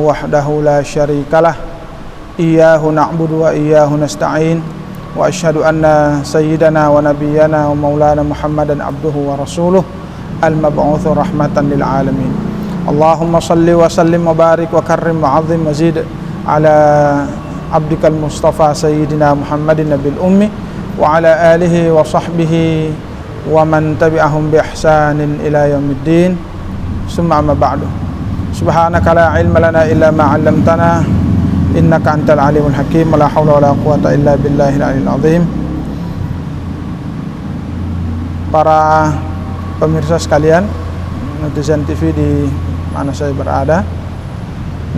wahdahu la syarikalah iyyahu na'budu wa iyyahu nasta'in wa asyhadu anna sayyidana wa nabiyyana wa maulana Muhammadan abduhu wa rasuluh al-mab'utsu rahmatan lil alamin. Allahumma salli wa sallim wa barik wa karrim wa 'azzim wa zid ala abdikal mustafa sayyidina Muhammadin nabil ummi wa ala alihi wa sahbihi wa man tabi'ahum bi ihsanin ila yaumiddin. Summa amma ba'du. Subhanaka la ilma lana illa ma 'allamtana innaka antal alimul hakim. La haula wala quwata illa billahil aliyil azim. Para pemirsa sekalian, netizen TV di mana saya berada,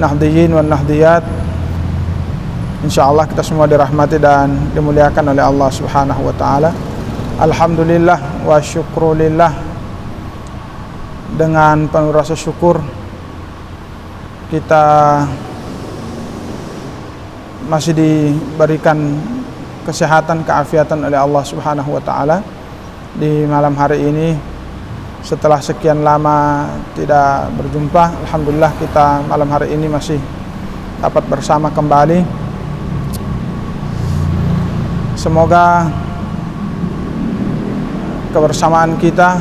nahdiyin wan nahdiyat, insyaallah kita semua dirahmati dan dimuliakan oleh Allah Subhanahu wa taala. Alhamdulillah wa syukrulillah, dengan penuh rasa syukur kita masih diberikan kesehatan, keafiatan oleh Allah Subhanahu wa taala di malam hari ini. Setelah sekian lama tidak berjumpa, alhamdulillah kita malam hari ini masih dapat bersama kembali. Semoga kebersamaan kita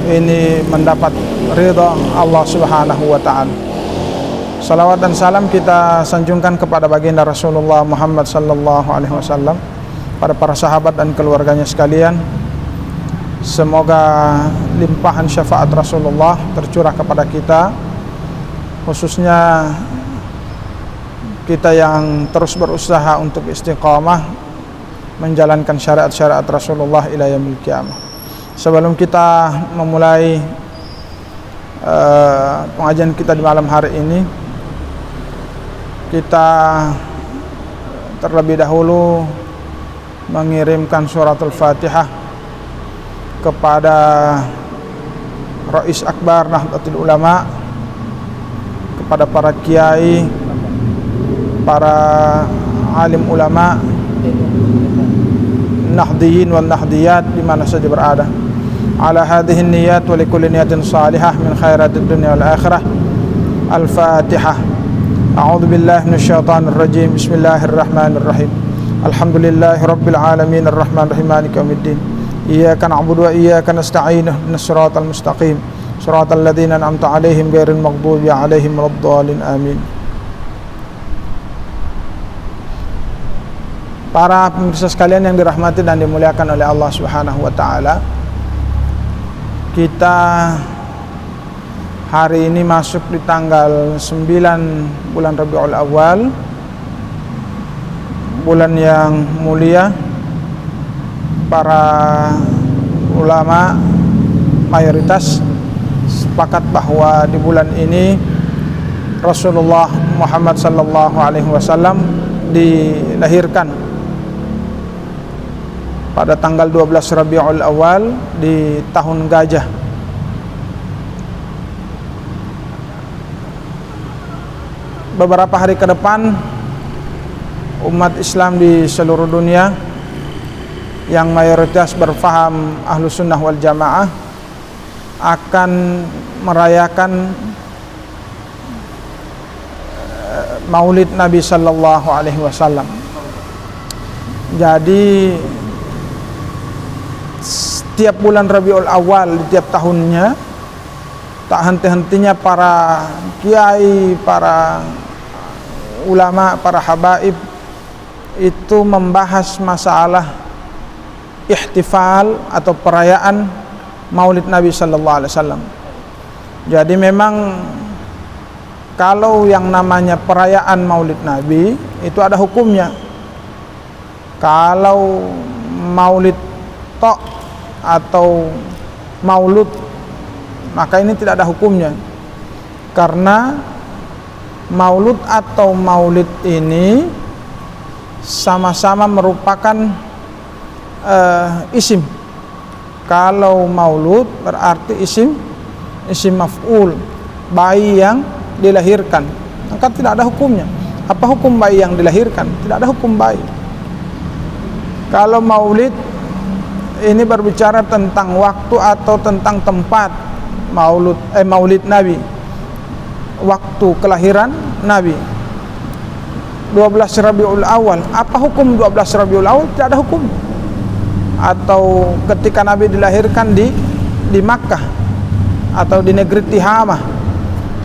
ini mendapat ridha Allah Subhanahu wa taala. Salawat dan salam kita sanjungkan kepada baginda Rasulullah Muhammad sallallahu alaihi wasallam, pada para sahabat dan keluarganya sekalian. Semoga limpahan syafaat Rasulullah tercurah kepada kita, khususnya kita yang terus berusaha untuk istiqamah menjalankan syariat-syariat Rasulullah ila yaumil qiyamah. Sebelum kita memulai pengajian kita di malam hari ini, kita terlebih dahulu mengirimkan suratul Fatihah kepada Rais Akbar Nahdlatul Ulama, kepada para kiai, para alim ulama, nahdiyin wal nahdiyat di mana saja berada. Ala hadhihi niyat wa likulli niyatin salihah min khairatid dunya wal akhirah. Al-Fatihah. A'udzu billahi minasyaitonir rajim. Bismillahirrahmanirrahim. Alhamdulillahi rabbil alamin arrahmanir rahim maliki yaumiddin. Iyyaka na'budu wa iyyaka nasta'in ihdinas siratal mustaqim. Siratal ladzina an'amta 'alaihim ghairil maghdubi 'alaihim waladdallin. Amin. Para pemirsa sekalian yang dirahmati dan dimuliakan oleh Allah Subhanahu wa taala, kita hari ini masuk di tanggal 9 bulan Rabiul Awal, bulan yang mulia. Para ulama mayoritas sepakat bahwa di bulan ini Rasulullah Muhammad sallallahu alaihi wasallam dilahirkan pada tanggal 12 Rabiul Awal di tahun gajah. Beberapa hari ke depan, umat Islam di seluruh dunia yang mayoritas berfaham Ahlus Sunnah wal Jamaah akan merayakan Maulid Nabi sallallahu alaihi wasallam. Jadi setiap bulan Rabiul Awal di tiap tahunnya, tak henti-hentinya para kiai, para ulama, para habaib itu membahas masalah ihtifal atau perayaan Maulid Nabi sallallahu alaihi wasallam. Jadi memang kalau yang namanya perayaan Maulid Nabi itu ada hukumnya. Kalau Maulid tok atau maulud, maka ini tidak ada hukumnya, karena maulud atau maulid ini sama-sama merupakan isim. Kalau maulud berarti isim maf'ul, bayi yang dilahirkan, maka tidak ada hukumnya. Apa hukum bayi yang dilahirkan? Tidak ada hukum bayi. Kalau maulid ini berbicara tentang waktu atau tentang tempat, Maulid Nabi, waktu kelahiran Nabi 12 Rabiul Awal. Apa hukum 12 Rabiul Awal? Tidak ada hukum. Atau ketika Nabi dilahirkan di Makkah atau di negeri Tihamah,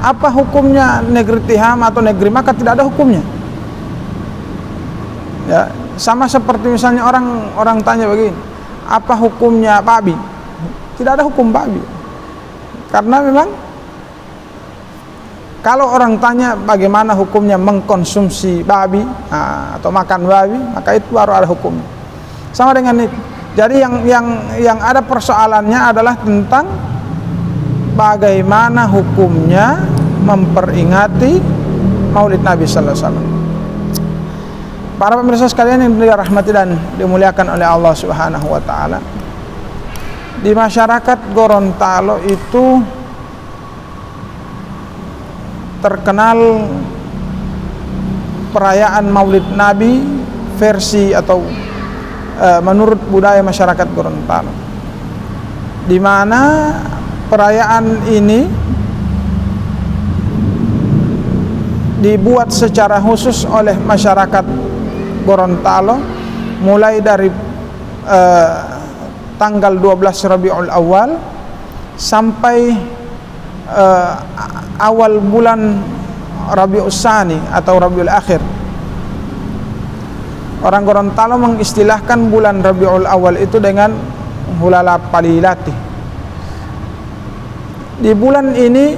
apa hukumnya negeri Tihamah atau negeri Makkah? Tidak ada hukumnya. Ya, sama seperti misalnya orang tanya begini, apa hukumnya babi? Tidak ada hukum babi. Karena memang kalau orang tanya bagaimana hukumnya mengkonsumsi babi atau makan babi, maka itu baru ada hukumnya. Sama dengan itu. Jadi yang ada persoalannya adalah tentang bagaimana hukumnya memperingati Maulid Nabi sallallahu alaihi wasallam. Para pemirsa sekalian yang dirahmati dan dimuliakan oleh Allah Subhanahu wa taala, di masyarakat Gorontalo itu terkenal perayaan Maulid Nabi versi atau menurut budaya masyarakat Gorontalo, di mana perayaan ini dibuat secara khusus oleh masyarakat Gorontalo mulai dari tanggal 12 Rabiul Awal sampai awal bulan Rabiul Tsani atau Rabiul Akhir. Orang Gorontalo mengistilahkan bulan Rabiul Awal itu dengan Hulala Palilati. Di bulan ini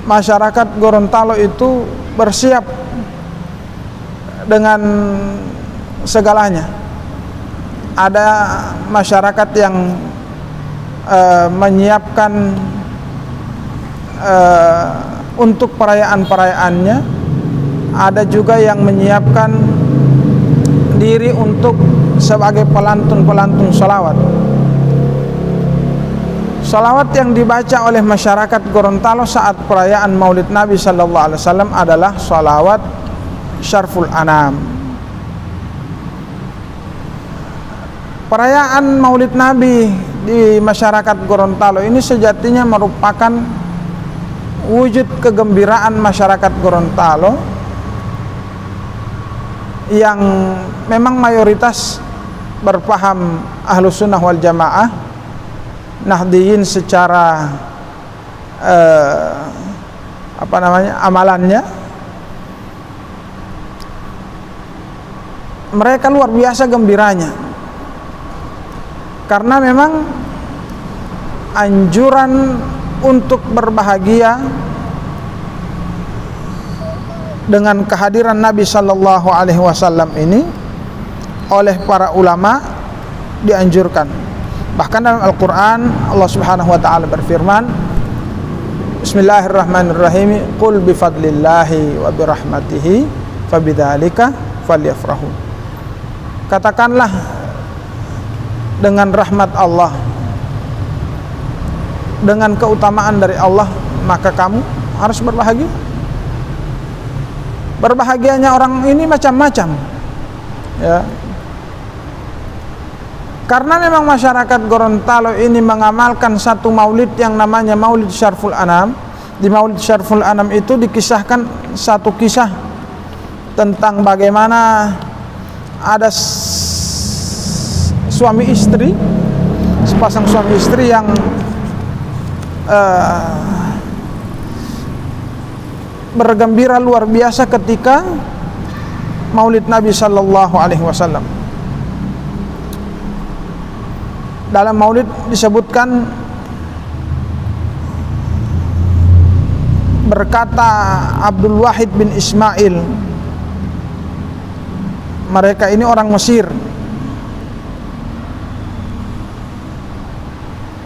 masyarakat Gorontalo itu bersiap dengan segalanya. Ada masyarakat yang menyiapkan untuk perayaan-perayaannya, ada juga yang menyiapkan diri untuk sebagai pelantun-pelantun sholawat. Sholawat yang dibaca oleh masyarakat Gorontalo saat perayaan Maulid Nabi sallallahu alaihi wasallam adalah sholawat Syarful Anam. Perayaan Maulid Nabi di masyarakat Gorontalo ini sejatinya merupakan wujud kegembiraan masyarakat Gorontalo yang memang mayoritas berpaham Ahlus Sunnah wal Jamaah, Nahdiyin secara amalannya. Mereka luar biasa gembiranya, karena memang anjuran untuk berbahagia dengan kehadiran Nabi sallallahu alaihi wasallam ini oleh para ulama dianjurkan. Bahkan dalam Al-Qur'an Allah Subhanahu wa taala berfirman, Bismillahirrahmanirrahim, qul bifadlillahi wa birahmatihi fabidzalika falyafrahu. Katakanlah, dengan rahmat Allah, dengan keutamaan dari Allah, maka kamu harus berbahagia. Berbahagianya orang ini macam-macam, ya. Karena memang masyarakat Gorontalo ini mengamalkan satu maulid yang namanya Maulid Syarful Anam. Di Maulid Syarful Anam itu dikisahkan satu kisah tentang bagaimana ada suami istri, sepasang suami istri yang bergembira luar biasa ketika Maulid Nabi sallallahu alaihi wasallam. Dalam Maulid disebutkan, berkata Abdul Wahid bin Ismail, mereka ini orang Mesir.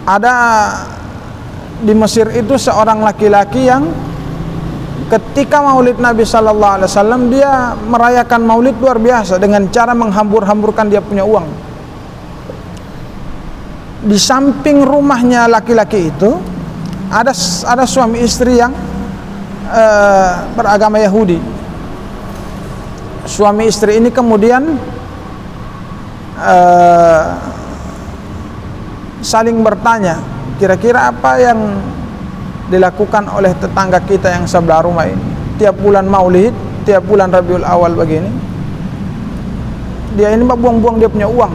Ada di Mesir itu seorang laki-laki yang ketika Maulid Nabi sallallahu alaihi wasallam dia merayakan Maulid luar biasa dengan cara menghambur-hamburkan dia punya uang. Di samping rumahnya laki-laki itu ada suami istri yang beragama Yahudi. Suami istri ini kemudian saling bertanya, kira-kira apa yang dilakukan oleh tetangga kita yang sebelah rumah ini? Tiap bulan Maulid, tiap bulan Rabiul Awal begini, dia ini buang-buang dia punya uang.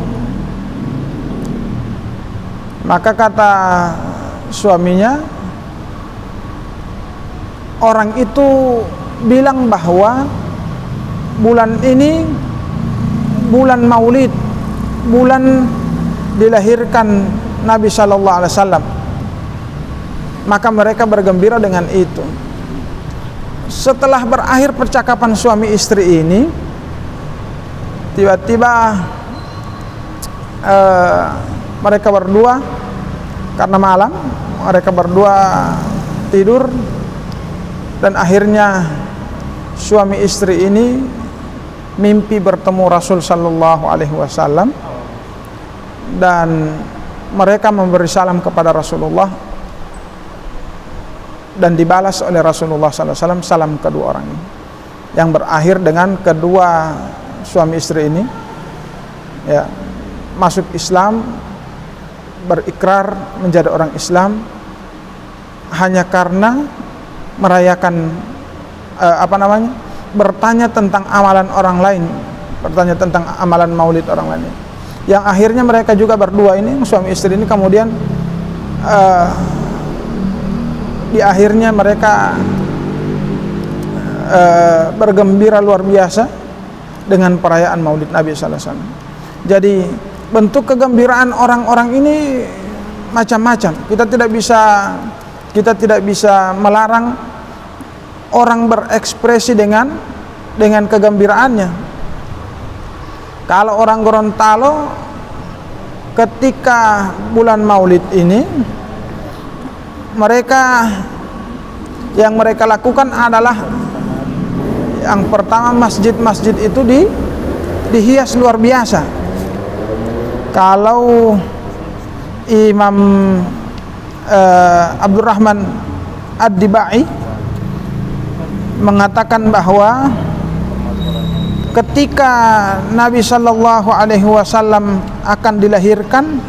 Maka kata suaminya, orang itu bilang bahwa bulan ini bulan Maulid, bulan dilahirkan Nabi sallallahu alaihi wasallam. Maka mereka bergembira dengan itu. Setelah berakhir percakapan suami istri ini, tiba-tiba mereka berdua, karena malam, mereka berdua tidur, dan akhirnya suami istri ini mimpi bertemu Rasul sallallahu alaihi wasallam, dan mereka memberi salam kepada Rasulullah, dan dibalas oleh Rasulullah sallallahu alaihi wasallam salam kedua orang ini, yang berakhir dengan kedua suami istri ini ya masuk Islam, berikrar menjadi orang Islam hanya karena merayakan bertanya tentang amalan orang lain, bertanya tentang amalan Maulid orang lain. Yang akhirnya mereka juga berdua ini, suami istri ini, kemudian di akhirnya mereka bergembira luar biasa dengan perayaan Maulid Nabi sallallahu alaihi wasallam. Jadi bentuk kegembiraan orang-orang ini macam-macam. Kita tidak bisa melarang orang berekspresi dengan kegembiraannya. Kalau orang Gorontalo ketika bulan Maulid ini, yang mereka lakukan adalah yang pertama, masjid-masjid itu dihias luar biasa. Kalau Imam Abdurrahman Ad-Dibai mengatakan bahwa ketika Nabi sallallahu alaihi wasallam akan dilahirkan,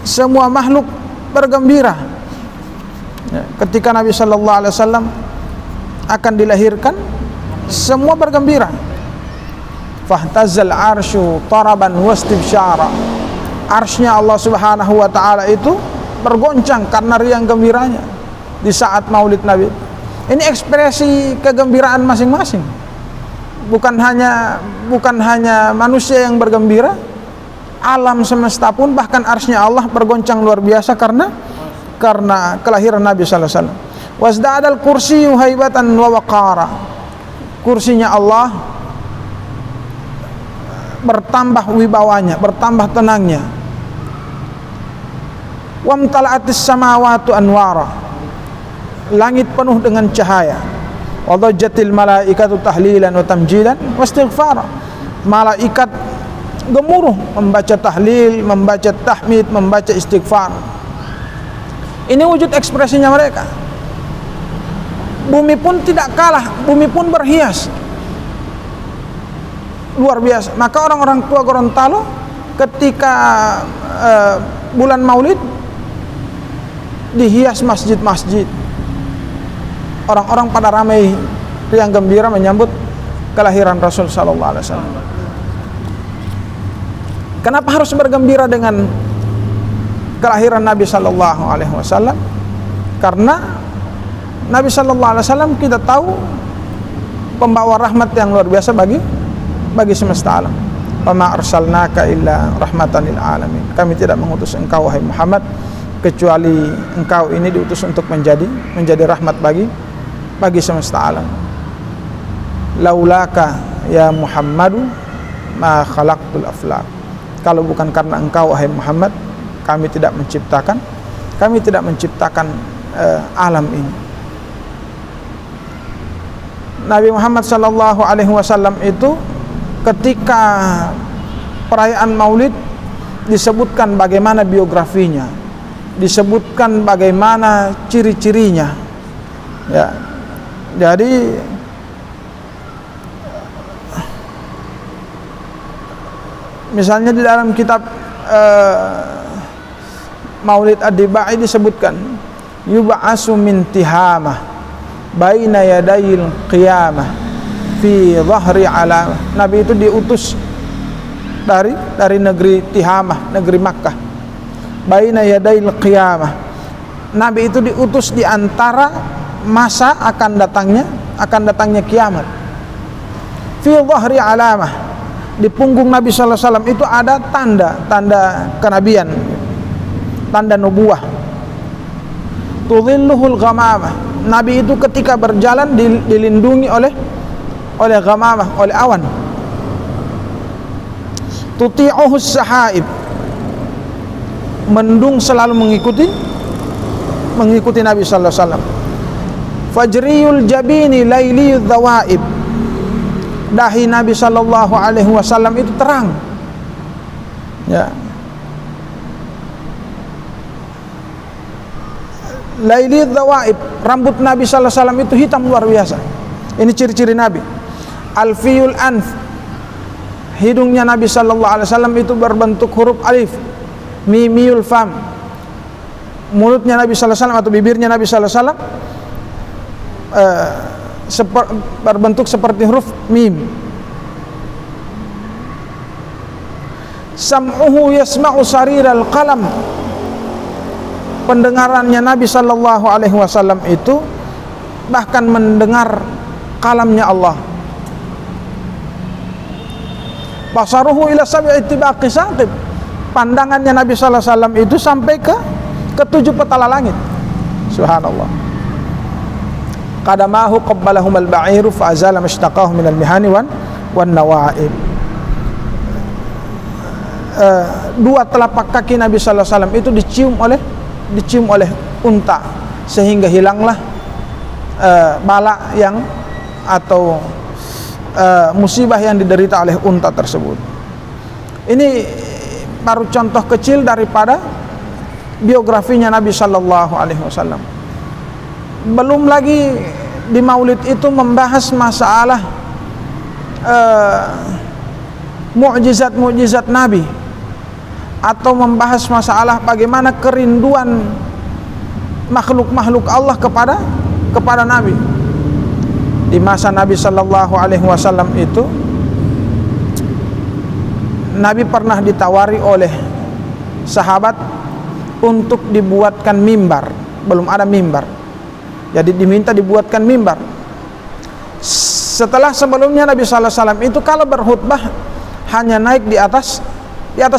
semua makhluk bergembira. Ketika Nabi sallallahu alaihi wasallam akan dilahirkan, semua bergembira. Fahtazal arsyu taraban wastibsyara. Arsy-nya Allah Subhanahu wa taala itu bergoncang karena riang gembiranya di saat Maulid Nabi. Ini ekspresi kegembiraan masing-masing. Bukan hanya manusia yang bergembira, alam semesta pun, bahkan arsy-nya Allah bergoncang luar biasa karena kelahiran Nabi sallallahu alaihi wasallam. Wasda'al kursiyyu haibatan wa waqara. Kursinya Allah bertambah wibawanya, bertambah tenangnya. Wamtala'atis samawati anwara. Langit penuh dengan cahaya. Wadajjatil malaikatu tahlilan wa tamjidan wastighfara. Malaikat gemuruh membaca tahlil, membaca tahmid, membaca istighfar. Ini wujud ekspresinya mereka. Bumi pun tidak kalah, bumi pun berhias luar biasa. Maka orang-orang tua Gorontalo ketika bulan Maulid dihias masjid-masjid. Orang-orang pada ramai riang gembira menyambut kelahiran Rasul sallallahu alaihi wasallam. Kenapa harus bergembira dengan kelahiran Nabi sallallahu alaihi wasallam? Karena Nabi sallallahu alaihi wasallam kita tahu pembawa rahmat yang luar biasa bagi semesta alam. Wa arsalnaka illa rahmatan lil alamin. Kami tidak mengutus engkau wahai Muhammad kecuali engkau ini diutus untuk menjadi rahmat bagi semesta alam. Laulaka ya Muhammadu ma khalaqtul aflaq. Kalau bukan karena engkau wahai Muhammad, kami tidak menciptakan alam ini. Nabi Muhammad sallallahu alaihi wasallam itu ketika perayaan Maulid disebutkan bagaimana biografinya, disebutkan bagaimana ciri-cirinya. Ya. Jadi misalnya di dalam kitab Maulid Ad-Dibai disebutkan yub'asu min tihamah baina yadayil qiyamah fi dhahri alamah. Nabi itu diutus dari negeri Tihamah, negeri Makkah. Baina yadayil qiyamah. Nabi itu diutus di antara masa akan datangnya kiamat. Fi dhahri alamah. Di punggung Nabi sallallahu alaihi wasallam itu ada tanda kenabian, tanda nubuah. Tudhilluhul ghamamah. Nabi itu ketika berjalan dilindungi oleh ghamamah, oleh awan. Tuti'uhus sahaib. Mendung selalu mengikuti Nabi sallallahu alaihi wasallam. Fajriyul jabini lailiyudz dhawaib. Dahi Nabi sallallahu alaihi wasallam itu terang. Ya. Lailiyudz dhawaib, rambut Nabi sallallahu alaihi wasallam itu hitam luar biasa. Ini ciri-ciri Nabi. Alfiyul anf. Hidungnya Nabi sallallahu alaihi wasallam itu berbentuk huruf alif. Mimiyul fam. Mulutnya Nabi sallallahu alaihi wasallam atau bibirnya Nabi sallallahu alaihi wasallam berbentuk seperti huruf mim. Sam'uhu yasma'u sariral qalam. Pendengarannya Nabi sallallahu alaihi wasallam itu bahkan mendengar kalamnya Allah. Basaruhu ila sab'i tibaqi saqib. Pandangannya Nabi sallallahu alaihi wasallam itu sampai ke 7 petala langit. Subhanallah. Qadamahu qabbalahum al-ba'iru fa azala mashtaqahu min al-mihani wan nawa'ib. Dua telapak kaki Nabi sallallahu alaihi wasallam itu dicium oleh unta sehingga hilanglah bala yang atau musibah yang diderita oleh unta tersebut. Ini baru contoh kecil daripada biografinya Nabi sallallahu alaihi wasallam. Belum lagi di Maulid itu membahas masalah mukjizat-mukjizat Nabi, atau membahas masalah bagaimana kerinduan makhluk-makhluk Allah kepada Nabi. Di masa Nabi sallallahu alaihi wasallam itu Nabi pernah ditawari oleh sahabat untuk dibuatkan mimbar. Belum ada mimbar, jadi diminta dibuatkan mimbar. Setelah sebelumnya Nabi sallallahu alaihi wasallam itu kalau berkhutbah hanya naik di atas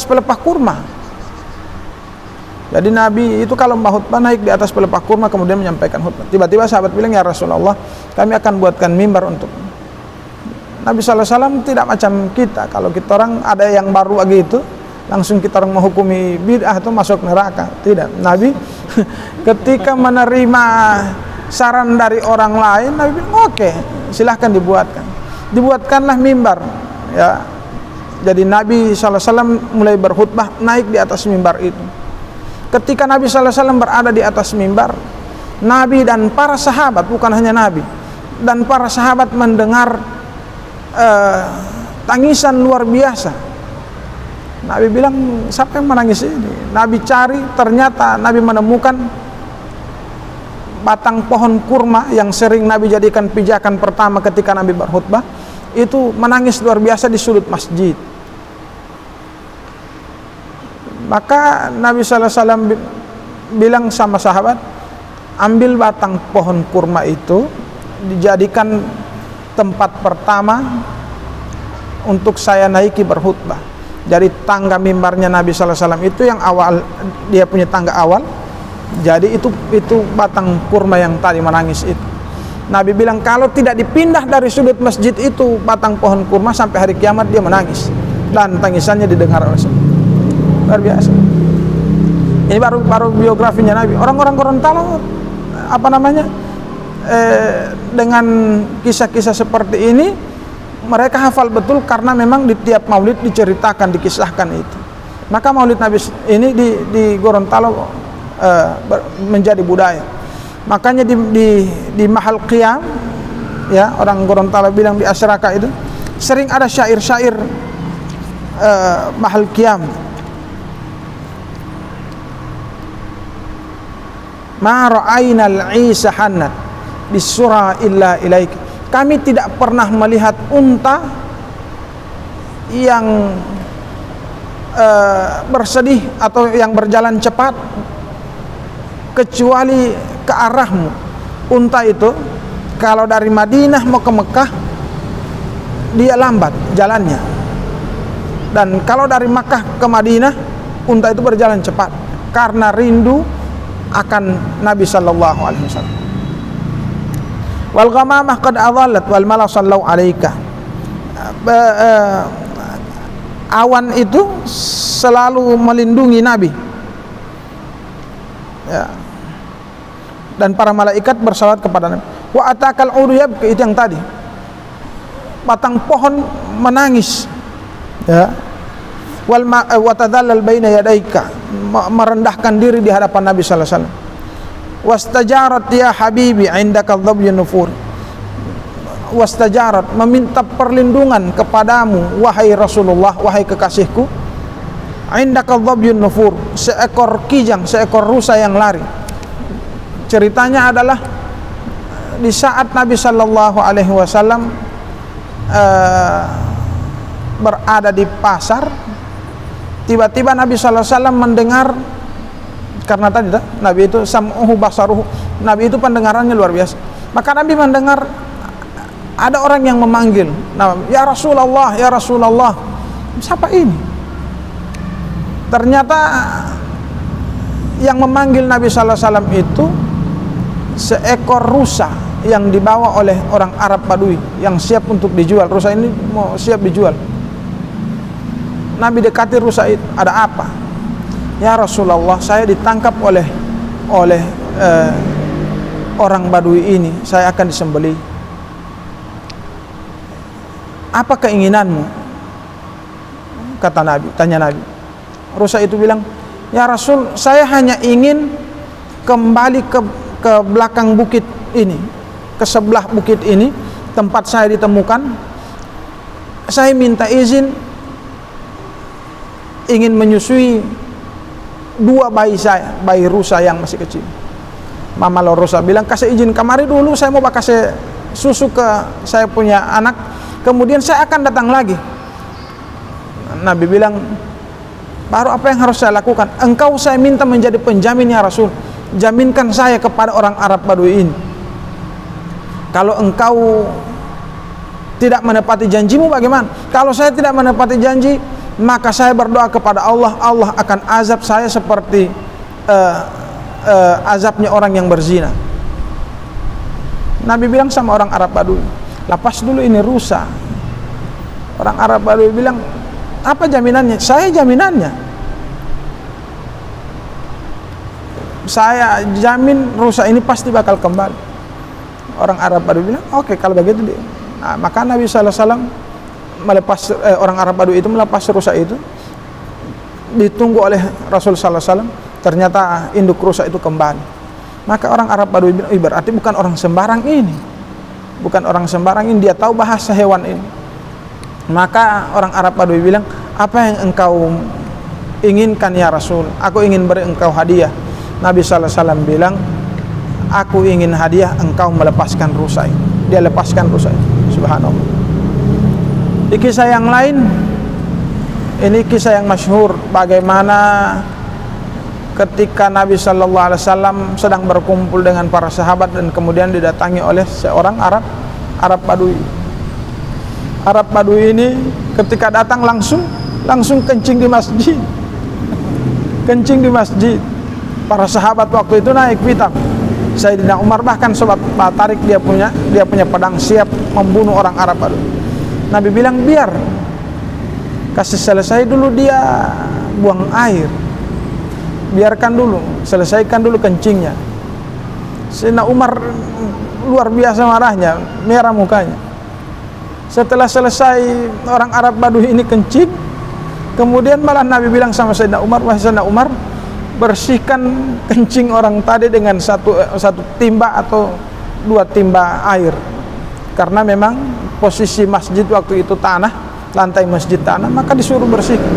pelepah kurma. Jadi Nabi itu kalau khutbah naik di atas pelepah kurma kemudian menyampaikan khutbah. Tiba-tiba sahabat bilang, "Ya Rasulullah, kami akan buatkan mimbar untuk." Nabi sallallahu alaihi wasallam tidak macam kita. Kalau kita orang ada yang baru begitu, langsung kita orang menghukumi bid'ah itu masuk neraka. Tidak. Nabi ketika menerima saran dari orang lain, Nabi bilang, "Oke, silahkan dibuatkan." Dibuatkanlah mimbar. Ya. Jadi Nabi sallallahu alaihi wasallam mulai berkhutbah naik di atas mimbar itu. Ketika Nabi sallallahu alaihi wasallam berada di atas mimbar, Nabi dan para sahabat, bukan hanya Nabi, dan para sahabat mendengar tangisan luar biasa. Nabi bilang, "Siapa yang menangis ini?" Nabi cari, ternyata Nabi menemukan batang pohon kurma yang sering Nabi jadikan pijakan pertama ketika Nabi berkhutbah, itu menangis luar biasa di sudut masjid. Maka Nabi sallallahu alaihi wasallam bilang sama sahabat, "Ambil batang pohon kurma itu, dijadikan tempat pertama untuk saya naiki berkhutbah." Jadi tangga mimbarnya Nabi sallallahu alaihi wasallam itu yang awal, dia punya tangga awal. Jadi itu batang kurma yang tadi menangis itu. Nabi bilang kalau tidak dipindah dari sudut masjid itu batang pohon kurma, sampai hari kiamat dia menangis dan tangisannya didengar oleh semua. Luar biasa. Ini baru biografinya Nabi. Orang-orang Gorontalo dengan kisah-kisah seperti ini mereka hafal betul karena memang di tiap maulid diceritakan, dikisahkan itu. Maka maulid Nabi ini di Gorontalo menjadi budaya. Makanya di mahal qiyam, ya, orang Gorontalo bilang di asyraka itu sering ada syair-syair mahal qiyam. ma ra'ainal Isa hannat bisura illa ilaik. Kami tidak pernah melihat unta yang bersedih atau yang berjalan cepat kecuali ke arahmu. Unta itu kalau dari Madinah mau ke Mekah dia lambat jalannya, dan kalau dari Makkah ke Madinah unta itu berjalan cepat karena rindu akan Nabi sallallahu alaihi wasallam. Wal ghamamah qad adallat wal mala sallau alaika. Awan itu selalu melindungi Nabi, ya. Dan para malaikat bersalawat kepada Nabi. Wa atakal uduyab, itu yang tadi, batang pohon menangis, ya. Wa tadallal baina yadaika, merendahkan diri di hadapan Nabi sallallahu alaihi wasallam. Wastajarat ya habibi indaka dhabyun nufur. Wastajarat, meminta perlindungan kepadamu wahai Rasulullah, wahai kekasihku, indaka dhabyun nufur, seekor kijang, seekor rusa yang lari. Ceritanya adalah di saat Nabi sallallahu alaihi wasallam berada di pasar, tiba-tiba Nabi sallallahu alaihi wasallam mendengar, karena tadi Nabi itu sam'uhu basaruhu, Nabi itu pendengarannya luar biasa. Maka Nabi mendengar ada orang yang memanggil, ya Rasulullah, ya Rasulullah. Siapa ini? Ternyata yang memanggil Nabi sallallahu alaihi wasallam itu seekor rusa yang dibawa oleh orang Arab Badui yang siap untuk dijual. Rusa ini mau siap dijual. Nabi dekati rusa itu, ada apa? Ya Rasulullah, saya ditangkap oleh orang Badui ini, saya akan disembelih. Apa keinginanmu? Kata Nabi, tanya Nabi. Rusa itu bilang, ya Rasul, saya hanya ingin kembali ke belakang bukit ini, ke sebelah bukit ini, tempat saya ditemukan. Saya minta izin ingin menyusui 2 bayi saya, bayi rusa yang masih kecil. Mama rusa bilang, kasih izin kamari dulu, saya mau kasih susu ke saya punya anak, kemudian saya akan datang lagi. Nabi bilang, baru apa yang harus saya lakukan? Engkau saya minta menjadi penjamin ya Rasul, jaminkan saya kepada orang Arab Badui ini. Kalau engkau tidak menepati janjimu bagaimana? Kalau saya tidak menepati janji, maka saya berdoa kepada Allah, Allah akan azab saya seperti azabnya orang yang berzina. Nabi bilang sama orang Arab Badui, lepas dulu ini rusa. Orang Arab Badui bilang, apa jaminannya? Saya jaminannya. Saya jamin rusa ini pasti bakal kembali. Orang Arab Badui bilang, oke, kalau begitu deh. Nah, maka Nabi sallallahu alaihi wasallam melepas orang Arab Badui itu melepas rusa itu, ditunggu oleh Rasul sallallahu alaihi wasallam. Ternyata induk rusa itu kembali. Maka orang Arab Badui bilang, berarti bukan orang sembarang ini, bukan orang sembarang ini, dia tahu bahasa hewan ini. Maka orang Arab Badui bilang, apa yang engkau inginkan ya Rasul? Aku ingin beri engkau hadiah. Nabi sallallahu alaihi wasallam bilang, aku ingin hadiah engkau melepaskan rusa ini. Dia lepaskan rusa itu. Subhanallah. Di kisah yang lain, ini kisah yang masyhur, bagaimana ketika Nabi sallallahu alaihi wasallam sedang berkumpul dengan para sahabat dan kemudian didatangi oleh seorang Arab Badui. Arab Badui ini ketika datang langsung kencing di masjid. Kencing di masjid. Para sahabat waktu itu naik pitam. Sayyidina Umar bahkan sobat tarik dia punya pedang siap membunuh orang Arab Badui. Nabi bilang, biar kasih selesai dulu dia buang air, biarkan dulu, selesaikan dulu kencingnya. Sayyidina Umar luar biasa marahnya, merah mukanya. Setelah selesai orang Arab Badui ini kencing, kemudian malah Nabi bilang sama Sayyidina Umar, wahai Sayyidina Umar, bersihkan kencing orang tadi dengan satu timba atau 2 timba air, karena memang posisi masjid waktu itu tanah, lantai masjid tanah, maka disuruh bersihkan.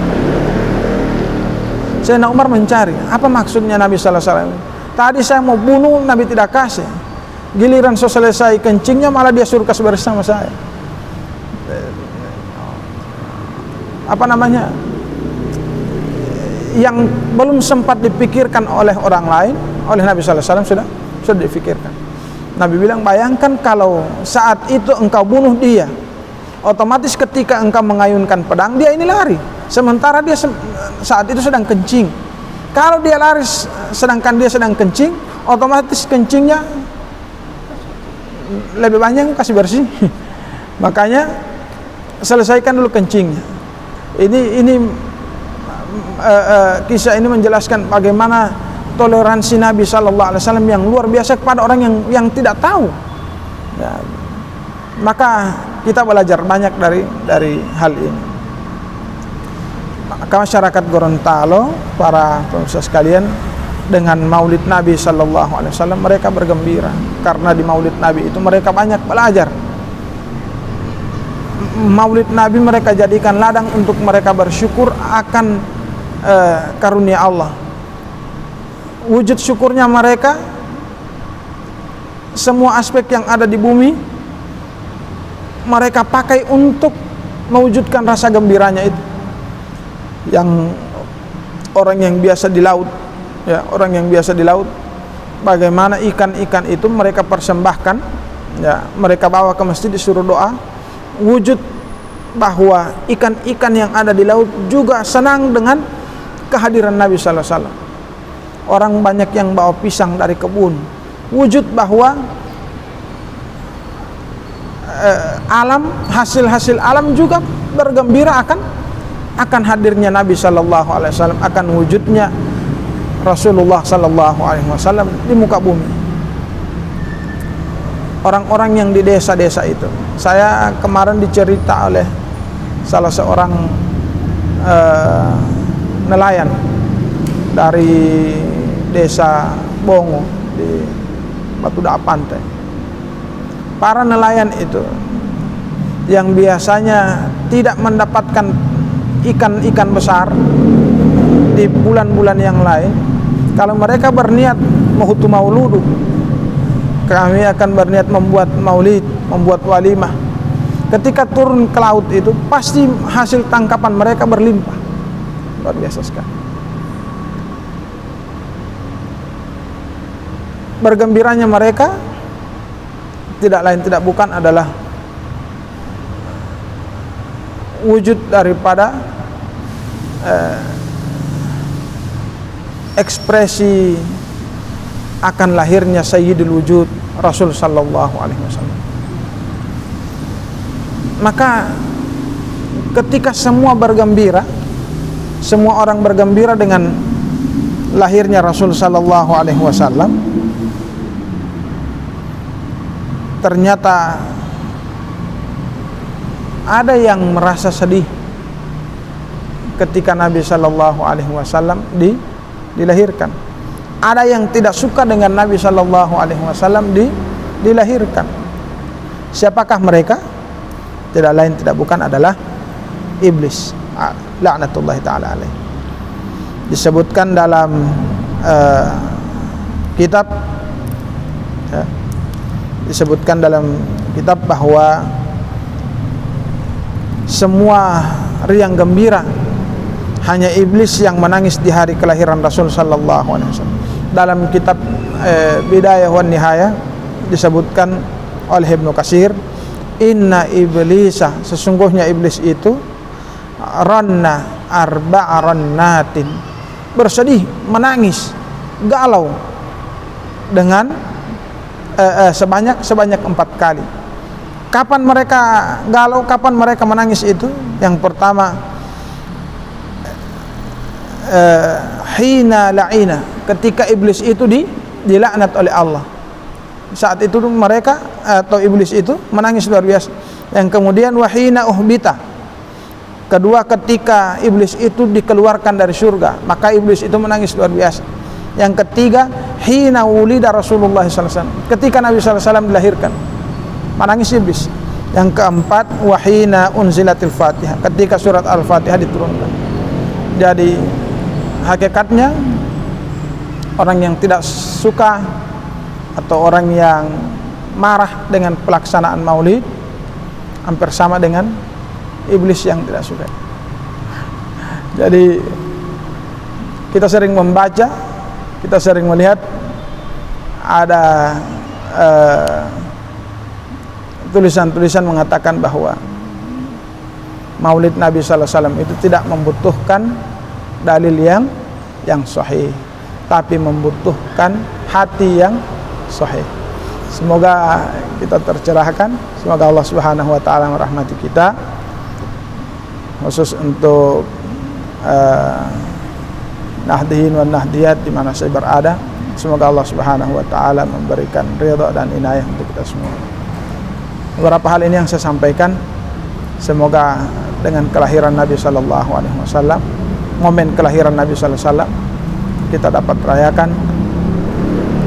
Sayyidina Umar mencari apa maksudnya Nabi sallallahu alaihi wasallam. Tadi saya mau bunuh, Nabi tidak kasih. Giliran selesai kencingnya malah dia suruh kasih bersama saya. Apa namanya? Yang belum sempat dipikirkan oleh orang lain, oleh Nabi sallallahu alaihi wasallam sudah dipikirkan. Nabi bilang, bayangkan kalau saat itu engkau bunuh dia, otomatis ketika engkau mengayunkan pedang, dia ini lari, sementara dia saat itu sedang kencing. Kalau dia lari sedangkan dia sedang kencing, otomatis kencingnya lebih banyak kasih bersih. Makanya selesaikan dulu kencingnya. Ini kisah ini menjelaskan bagaimana toleransi Nabi sallallahu alaihi wasallam yang luar biasa kepada orang yang tidak tahu. Ya, maka kita belajar banyak dari hal ini. Maka masyarakat Gorontalo, para pemirsa sekalian, dengan Maulid Nabi sallallahu alaihi wasallam mereka bergembira karena di Maulid Nabi itu mereka banyak belajar. Maulid Nabi mereka jadikan ladang untuk mereka bersyukur akan karunia Allah. Wujud syukurnya mereka, semua aspek yang ada di bumi mereka pakai untuk mewujudkan rasa gembiranya itu. Yang orang yang biasa di laut, ya, orang yang biasa di laut, bagaimana ikan-ikan itu mereka persembahkan, ya, mereka bawa ke masjid disuruh doa. Wujud bahwa ikan-ikan yang ada di laut juga senang dengan kehadiran Nabi sallallahu alaihi wasallam. Orang banyak yang bawa pisang dari kebun. Wujud bahwa alam, hasil-hasil alam juga bergembira akan hadirnya Nabi sallallahu alaihi wasallam, akan wujudnya Rasulullah sallallahu alaihi wasallam di muka bumi. Orang-orang yang di desa-desa itu, saya kemarin dicerita oleh salah seorang nelayan dari desa Bongo di Batu Daa Pantai. Para nelayan itu yang biasanya tidak mendapatkan ikan-ikan besar di bulan-bulan yang lain, kalau mereka berniat mahutu mauludu, kami akan berniat membuat maulid, membuat walimah, ketika turun ke laut itu pasti hasil tangkapan mereka berlimpah. Luar biasa sekali. Bergembiranya mereka tidak lain tidak bukan adalah wujud daripada ekspresi akan lahirnya Sayyidul Wujud Rasul sallallahu alaihi wasallam. Maka ketika semua bergembira, semua orang bergembira dengan lahirnya Rasul sallallahu alaihi wasallam, ternyata ada yang merasa sedih ketika Nabi sallallahu alaihi wasallam dilahirkan. Ada yang tidak suka dengan Nabi sallallahu alaihi wasallam dilahirkan. Siapakah mereka? Tidak lain tidak bukan adalah iblis, laknatullah taala alaihi. Disebutkan dalam kitab, ya, disebutkan dalam kitab bahwa semua riang gembira, hanya iblis yang menangis di hari kelahiran Rasul sallallahu alaihi wasallam. Dalam kitab Bidayah wan Nihayah disebutkan oleh Ibnu Katsir, inna iblisa, sesungguhnya iblis itu ranna arba'a rannatin, bersedih, menangis, galau dengan sebanyak 4 kali. Kapan mereka galau, kapan mereka menangis itu? Yang pertama, hina la'ina, ketika iblis itu dilaknat oleh Allah. Saat itu mereka atau iblis itu menangis luar biasa. Yang kemudian wahina uhbita, kedua ketika iblis itu dikeluarkan dari surga, maka iblis itu menangis luar biasa. Yang ketiga, hina wulida Rasulullah sallallahu alaihi wasallam, ketika Nabi sallallahu alaihi wasallam dilahirkan, menangis iblis. Yang keempat, wahina unzilatil Fatihah, ketika surat Al-Fatihah diturunkan. Jadi hakikatnya orang yang tidak suka atau orang yang marah dengan pelaksanaan maulid hampir sama dengan iblis yang tidak suka. Jadi kita sering membaca, kita sering melihat ada tulisan-tulisan mengatakan bahwa maulid Nabi sallallahu alaihi wasallam itu tidak membutuhkan dalil yang sahih, tapi membutuhkan hati yang sahih. Semoga kita tercerahkan, semoga Allah Subhanahu wa taala merahmati kita, khusus untuk nahdiyin wa nahdiyat di mana saya berada. Semoga Allah Subhanahu wa taala memberikan ridha dan inayah untuk kita semua. Beberapa hal ini yang saya sampaikan, semoga dengan kelahiran Nabi sallallahu alaihi wasallam, momen kelahiran Nabi sallallahu alaihi wasallam, kita dapat rayakan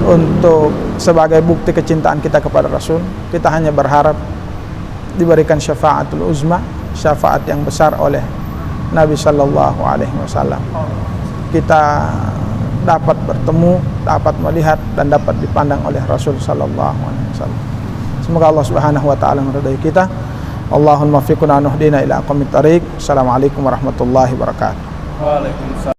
untuk sebagai bukti kecintaan kita kepada Rasul. Kita hanya berharap diberikan syafaatul uzma, syafaat yang besar oleh Nabi sallallahu alaihi wasallam. Kita dapat bertemu, dapat melihat dan dapat dipandang oleh Rasul sallallahu alaihi wasallam. Semoga Allah Subhanahu wa taala meridai kita. Allahumma fiqna nuhdina ila aqwamit thariq. Assalamualaikum warahmatullahi wabarakatuh. Waalaikumsalam.